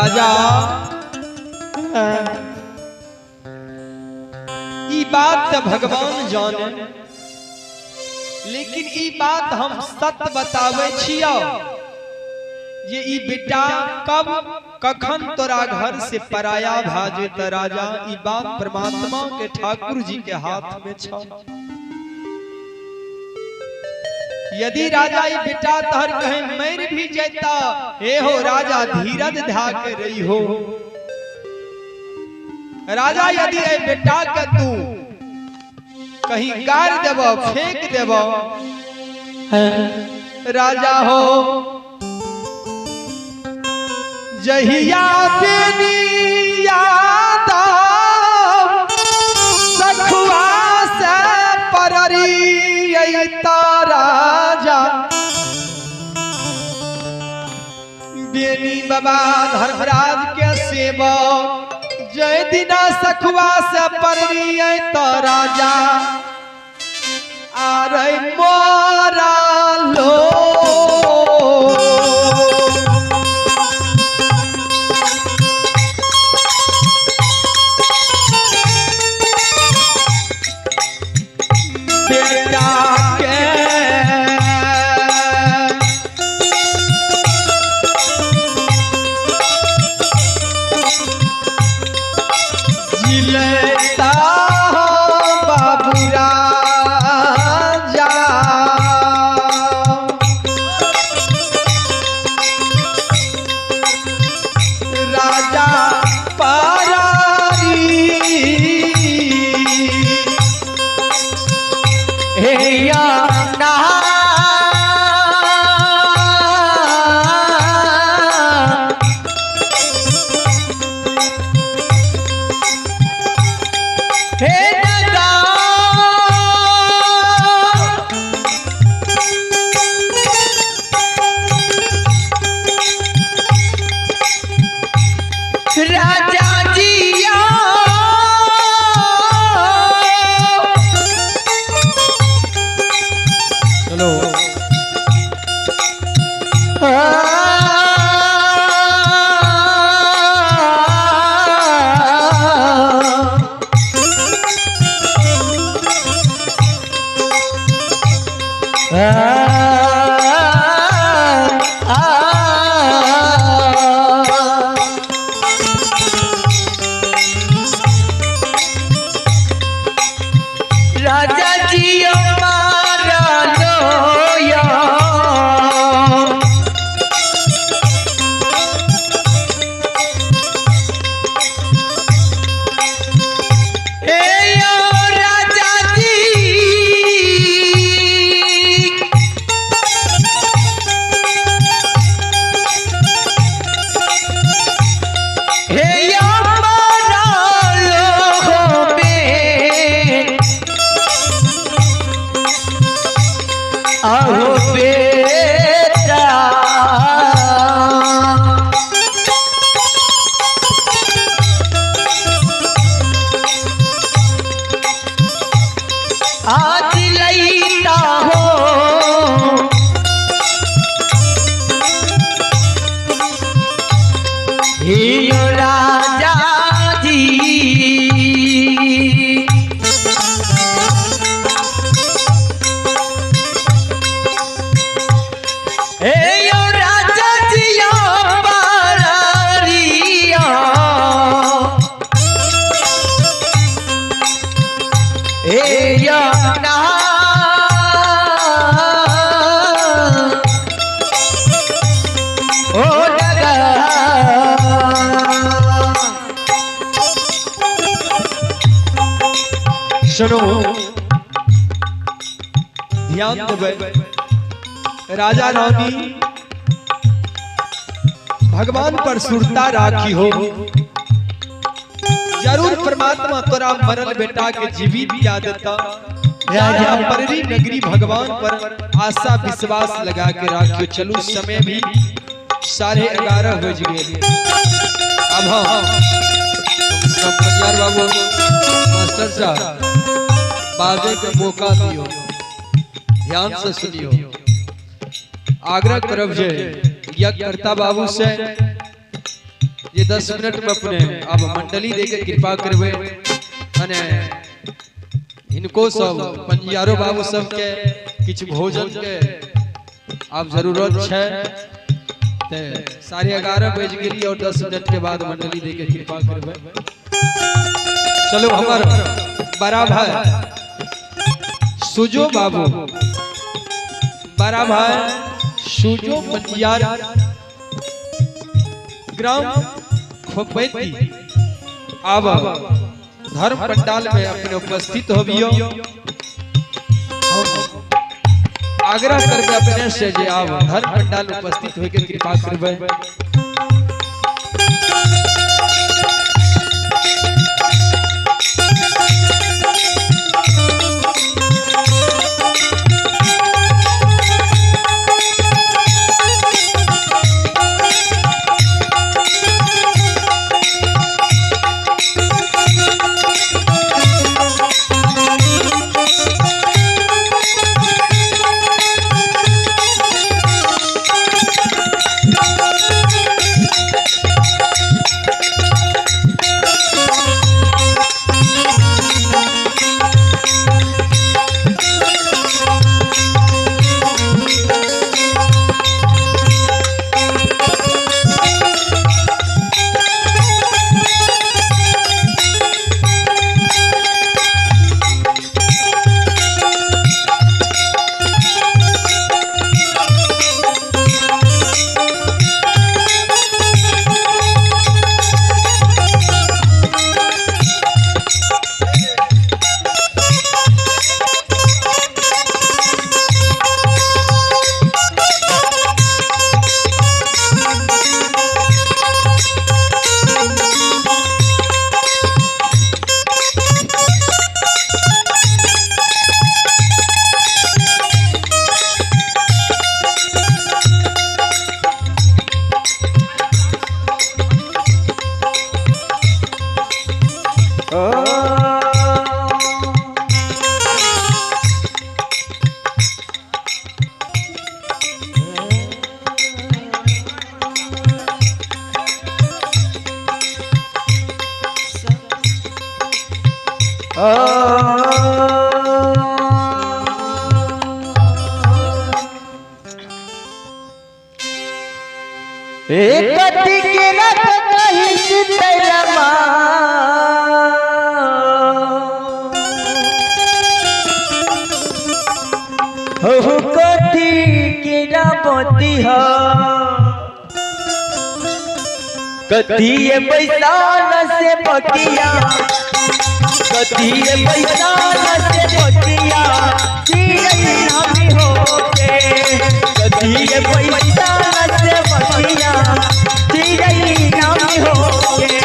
राजा ई बात तो भगवान जाने, लेकिन ई बात हम सत्य बतावे छिया ये ई बेटा कब कखन तोरा घर से पराया भाजे त राजा ई बात परमात्मा के ठाकुर जी के हाथ में छ। यदि राजा ई बेटा तहर कहे मर भी जाता, हे हो राजा धीरज धा के रही हो। राजा यदि ए बेटा के तू कहीं गाड़ देव फेंक देव राजा हो, जहिया बेनी याद सखुआ से पररी राजा बेनी बाबा धर्मराज के सेवक जय दिना सखुआ से पररी राजा आ रही मोरा लो। सुनो ध्यान देवे राजा रानी भगवान पर सुरता राखी हो, जरूर परमात्मा तोरा मरल बेटा के जीवित क्या देता। राजा पररी नगरी भगवान पर आशा विश्वास लगा के राखियो। चलो समय भी 11:30 बज गए। अब हम बाबू मास्टर साहब बाजे का मौका दियो, ध्यान से सुनियो। आग्रह करब जे यज्ञकर्ता बाबू से ये 10 मिनट में अपने अब मंडली देके कृपा करवे अने इनको सब पंजियारो बाबू सब के किछ भोजन के अब जरूरत है ते 11:30 बज गेली और 10 मिनट के बाद मंडली देके कृपा करवे। चलो हमार बड़ा भाई सुजो बाबू बड़ा भाई सुजो पंजियार ग्राम खोपैती अब धर्म पंडाल में अपने उपस्थित होबियो। आग्रह करबे अपने से जे आब धर्म पंडाल में उपस्थित होके कृपा करबे। कति के रख कहीं सितरमा हो कति के रापति हा कति ये बैसाल से पकिया कति ये बैसाल से पकिया चिड़ै नामी होके कति ये बैसाल से पकिया चिड़ै नामी होके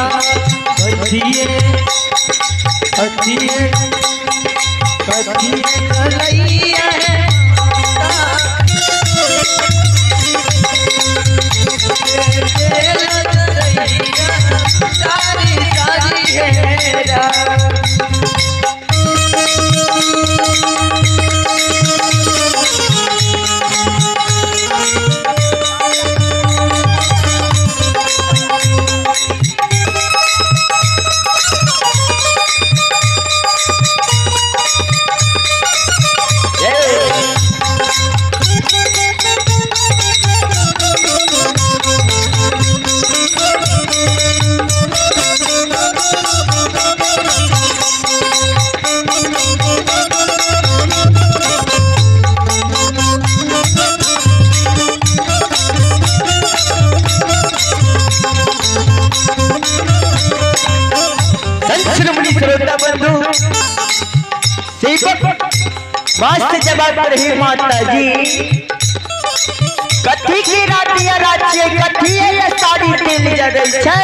कथिए कथिए कथिए कलैया है सारी सारी है श्रोता बंधु सेवक मस्त जवाब रही माता जी कथी की रातिया राज्य कथी ये साड़ी तेल जड़ल छै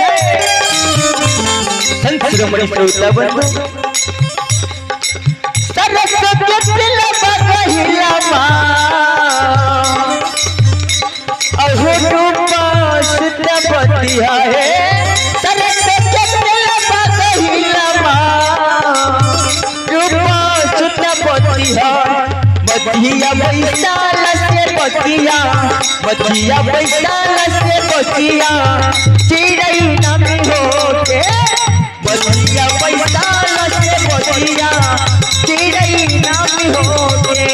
संश्रमणी श्रोता बंधु सरस के दिल बगहिला मां अहो रूपा सुतपतिया है सरस के दिल बगहिला मधिया बैसाल से बतिया मधिया बैसाल से बतिया चिड़ै नमी होके मधिया बैसाल से बतिया चिड़ै नमी होके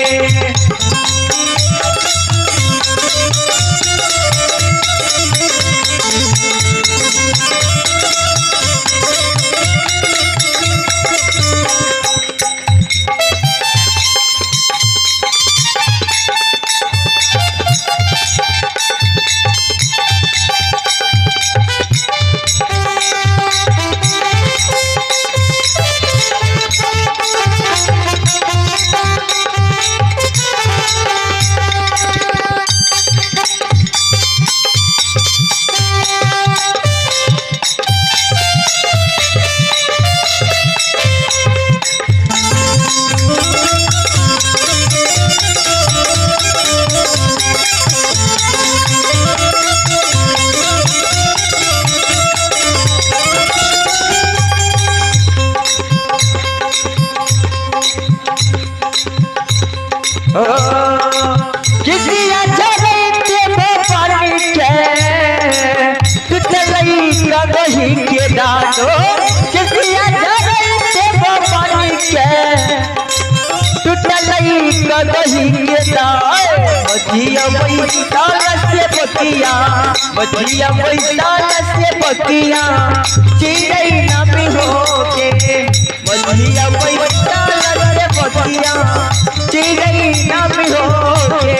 किसिया झरते पानी के तुतलई कगही के डालो किसिया झरते पानी के तुतलई कगही के डालो मधिया बैसाल से बतिया मधिया बैसाल से बतिया चिड़ै नमी होके मधिया बैसाल से बतिया चिड़ै नमी होके